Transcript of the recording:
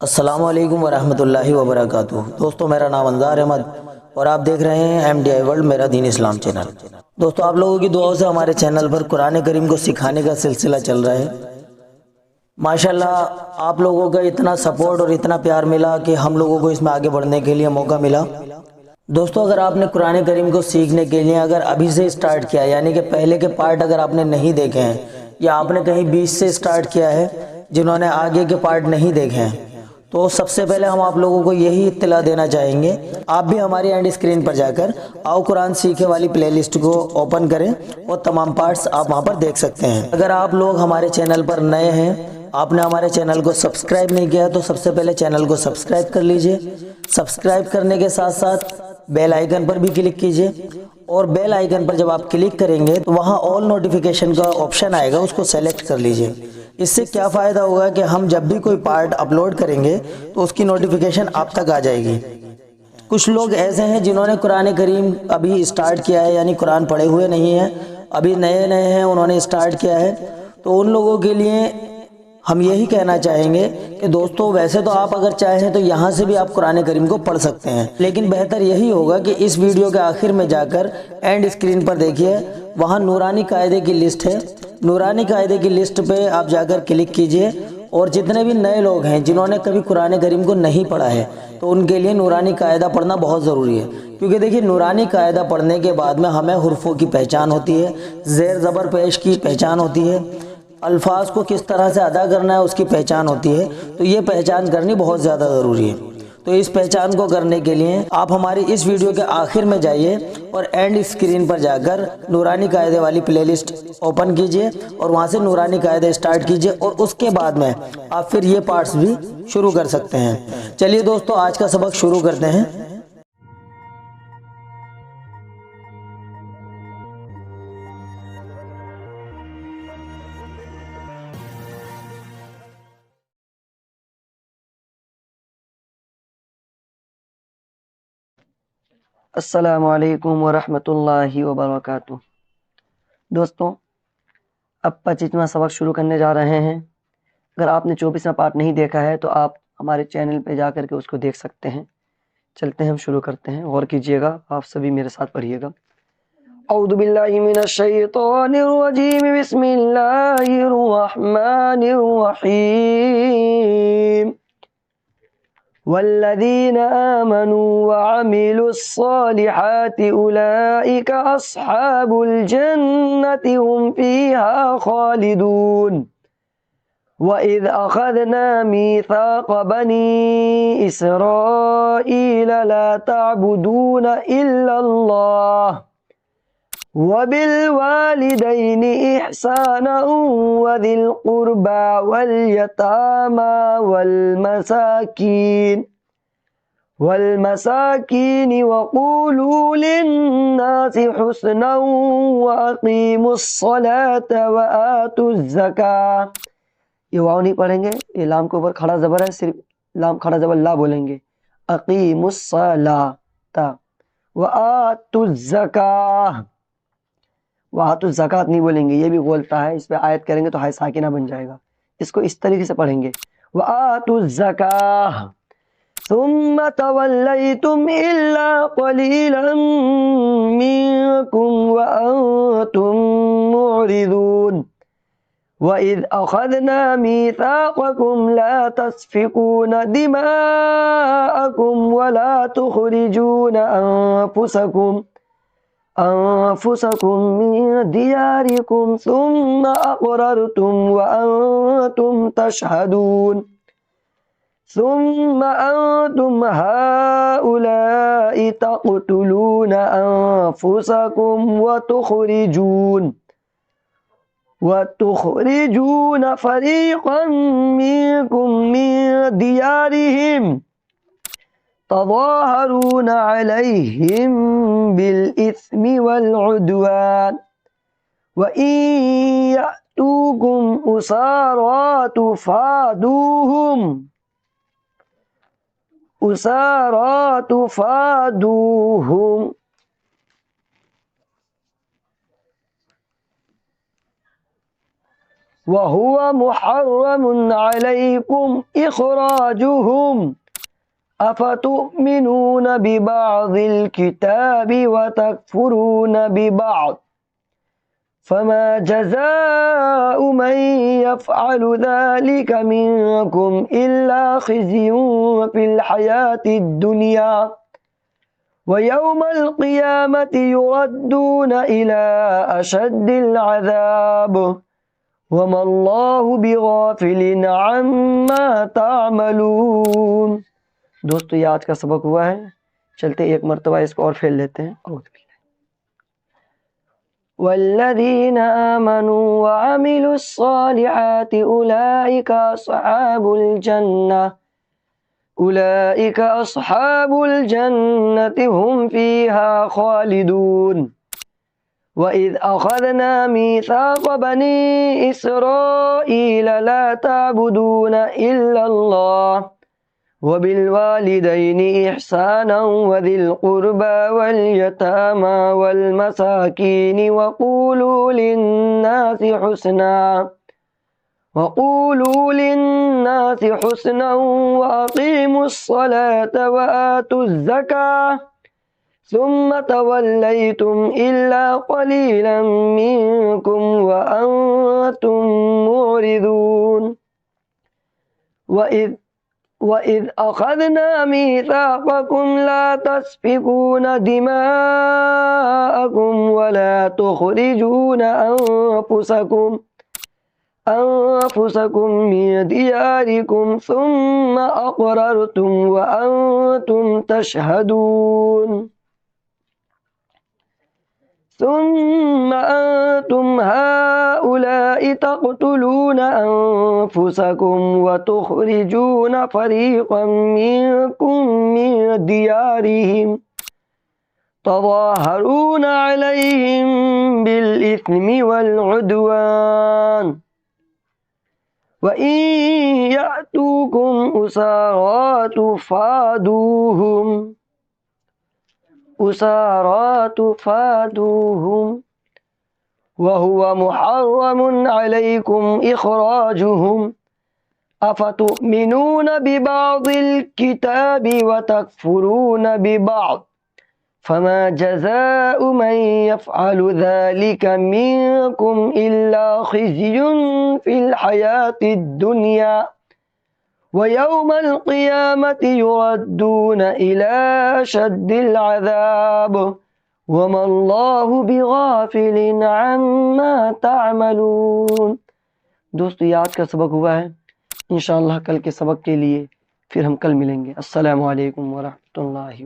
अस्सलामु अलैकुम वरहमतुल्लाहि वबरकातुहू। दोस्तों, मेरा नाम अंजार अहमद और आप देख रहे हैं MDI वर्ल्ड मेरा दीन इस्लाम चैनल। दोस्तों, आप लोगों की दुआओं से हमारे चैनल पर कुरान करीम को सिखाने का सिलसिला चल रहा है। माशाल्लाह, आप लोगों का इतना सपोर्ट और इतना प्यार मिला कि हम लोगों को इसमें आगे बढ़ने के लिए मौका मिला। दोस्तों, अगर आपने कुरान करीम को सीखने के लिए अगर अभी से स्टार्ट किया, यानी कि पहले के पार्ट अगर आपने नहीं देखे हैं या आपने कहीं बीच से स्टार्ट किया है, जिन्होंने आगे के पार्ट नहीं देखे हैं, तो सबसे पहले हम आप लोगों को यही इत्तला देना चाहेंगे, आप भी हमारी एंड स्क्रीन पर जाकर आओ कुरान सीखे वाली प्लेलिस्ट को ओपन करें और तमाम पार्ट्स आप वहां पर देख सकते हैं। अगर आप लोग हमारे चैनल पर नए हैं, आपने हमारे चैनल को सब्सक्राइब नहीं किया, तो सबसे पहले चैनल को सब्सक्राइब कर लीजिए। सब्सक्राइब करने के साथ साथ बेल आइकन पर भी क्लिक कीजिए और बेल आइकन पर जब आप क्लिक करेंगे तो वहाँ ऑल नोटिफिकेशन का ऑप्शन आएगा, उसको सेलेक्ट कर लीजिए। इससे क्या फ़ायदा होगा कि हम जब भी कोई पार्ट अपलोड करेंगे तो उसकी नोटिफिकेशन आप तक आ जाएगी। कुछ लोग ऐसे हैं जिन्होंने कुरान करीम अभी स्टार्ट किया है, यानी कुरान पढ़े हुए नहीं हैं, अभी नए नए हैं, उन्होंने स्टार्ट किया है, तो उन लोगों के लिए हम यही कहना चाहेंगे कि दोस्तों, वैसे तो आप अगर चाहें तो यहाँ से भी आप कुरान करीम को पढ़ सकते हैं, लेकिन बेहतर यही होगा कि इस वीडियो के आखिर में जाकर एंड स्क्रीन पर देखिए, वहाँ नूरानी कायदे की लिस्ट है। नूरानी कायदे की लिस्ट पे आप जाकर क्लिक कीजिए और जितने भी नए लोग हैं जिन्होंने कभी कुरान करीम को नहीं पढ़ा है, तो उनके लिए नूरानी कायदा पढ़ना बहुत ज़रूरी है। क्योंकि देखिए, नूरानी कायदा पढ़ने के बाद में हमें हुर्फ़ों की पहचान होती है, ज़ेर ज़बर पेश की पहचान होती है, अल्फाज को किस तरह से अदा करना है उसकी पहचान होती है। तो ये पहचान करनी बहुत ज़्यादा ज़रूरी है। तो इस पहचान को करने के लिए आप हमारी इस वीडियो के आखिर में जाइए और एंड स्क्रीन पर जाकर नूरानी कायदे वाली प्लेलिस्ट ओपन कीजिए और वहाँ से नूरानी कायदे स्टार्ट कीजिए और उसके बाद में आप फिर ये पार्ट्स भी शुरू कर सकते हैं। चलिए दोस्तों, आज का सबक शुरू करते हैं। अस्सलामु अलैकुम वरहमतुल्लाहि वबरकातुहू। दोस्तों, अब 25वां सबक शुरू करने जा रहे हैं। अगर आपने 24वां पार्ट नहीं देखा है तो आप हमारे चैनल पे जा कर के उसको देख सकते हैं। चलते हैं, हम शुरू करते हैं, गौर कीजिएगा, आप सभी मेरे साथ पढ़िएगा। औज़ु बिल्लाहि मिनश शैतानिर रजीम, बिस्मिल्लाहिर रहमानिर रहीम। वल्लज़ीना आमनू वअमिलुस्सॉलिहाति उलाइका अस्हाबुल जन्नति हुम फ़ीहा खालिदून। वइज़ अख़ज़ना मीसाक़ बनी इस्राईल ला तअबुदूना इल्लल्लाह वबिलवालिदैनि इहसाना वज़िल क़ुर्बा वल्यतामा वल्मसाकीन वक़ूलू लिन्नासि हुस्ना वअक़ीमुस्सलात वआतुज़्ज़काह। ये वाव नहीं पढ़ेंगे, ये लाम के ऊपर खड़ा ज़बर है, सिर्फ लाम खड़ा ज़बर ला बोलेंगे। अक़ीमुस्सलात वआतुज़्ज़काह, वआतुज़्ज़कात नहीं बोलेंगे, ये भी बोलता है, इस पे आयत करेंगे तो हाय साकिना बन जाएगा। इसको इस तरीके से पढ़ेंगे, वआतुज़्ज़काह। सुम्मा तवल्लैतुम इल्ला क़लीलन मिनकुम वअंतुम मुअरिदून। वइज़ अख़ज़ना मीसाक़कुम ला तस्फ़िकूना दिमाअकुम वला तुख़रिजूना अनफुसकुम मिन दियारिकुम सुम्मा अक़ररतुम वअंतुम तशहदून। सुम्मा अंतुम हाउलाइ तक़्तुलूना अनफुसकुम वतुख़रिजून फ़रीक़न मिनकुम मिन दियारिहिम तज़ाहरून अलैहिम बिलइस्मि वलउद्वान वइन यअतूकुम उसारा तुफ़ादूहुम वहुवा मुहर्रमुन अलैकुम इखराजुहुम अफतुमिनून बिबादिल किताबि व तकफुरून बिबाद फमा जज़ाउ मन यफ़अलु ज़ालिका मिनकुम इल्ला ख़िज़्युन फ़िल हयातिद दुनिया व यौमल क़ियामति युरद्दून इला अशद्दिल अज़ाब वमल्लाहु बिग़ाफ़िलिन अम्मा तामलून। दोस्तों ये आज का सबक हुआ है। चलते एक मरतबा इसको और फेर लेते हैं। वल्लज़ीना आमनू व अमिलुस्सालिहाति उलाइका अस्हाबुल जन्नति हुम फ़ीहा ख़ालिदून। वइज़ अख़ज़ना मीसाक़ बनी इस्राईल ला ताबुदून इल्लल्लाह वबिलवालिदैनि इहसाना वज़िल क़ुर्बा वल-यतामा वल-मसाकीनि वक़ूलू लिन्नासि हुस्ना व अक़ीमुस्सलात व आतुज़्ज़काह सुम्मा तवल्लैतुम इल्ला क़लीलन मिनकुम व अंतुम मुअरिदून। वइज़ अख़ज़ना मीसाक़कुम ला तस्फ़िकून दिमाअकुम व ला तुख़रिजून अनफुसकुम मिन दियारिकुम सुम्मा अक़ररतुम व अंतुम तशहदून। सुम्मा अंतुम हाउलाइ तक़्तुलून अनफुसकुम व तुख़रिजून फ़रीक़न मिनकुम मिन दियारिहिम तज़ाहरून अलैहिम बिल-इस्मि वल-उद्वान व इन यअतूकुम उसारा तुफ़ादूहुम व हुवा मुहर्रमुन अलैकुम इखराजुहुम अफतुमिनून बिबादिल किताबि व तकफुरून बिबाद फमा जज़ाउ मन यफ़अलु ज़ालिका मिनकुम इल्ला ख़िज़्युन फ़िल हयातिद दुनिया व यौमल क़ियामति युरद्दून इला अशद्दिल अज़ाब वमल्लाहु बिग़ाफ़िलिन अम्मा तामलून। दोस्तों ये आज का सबक हुआ है। इंशाअल्लाह कल के सबक के लिए फिर हम कल मिलेंगे। अस्सलामु अलैकुम व रहमतुल्लाहि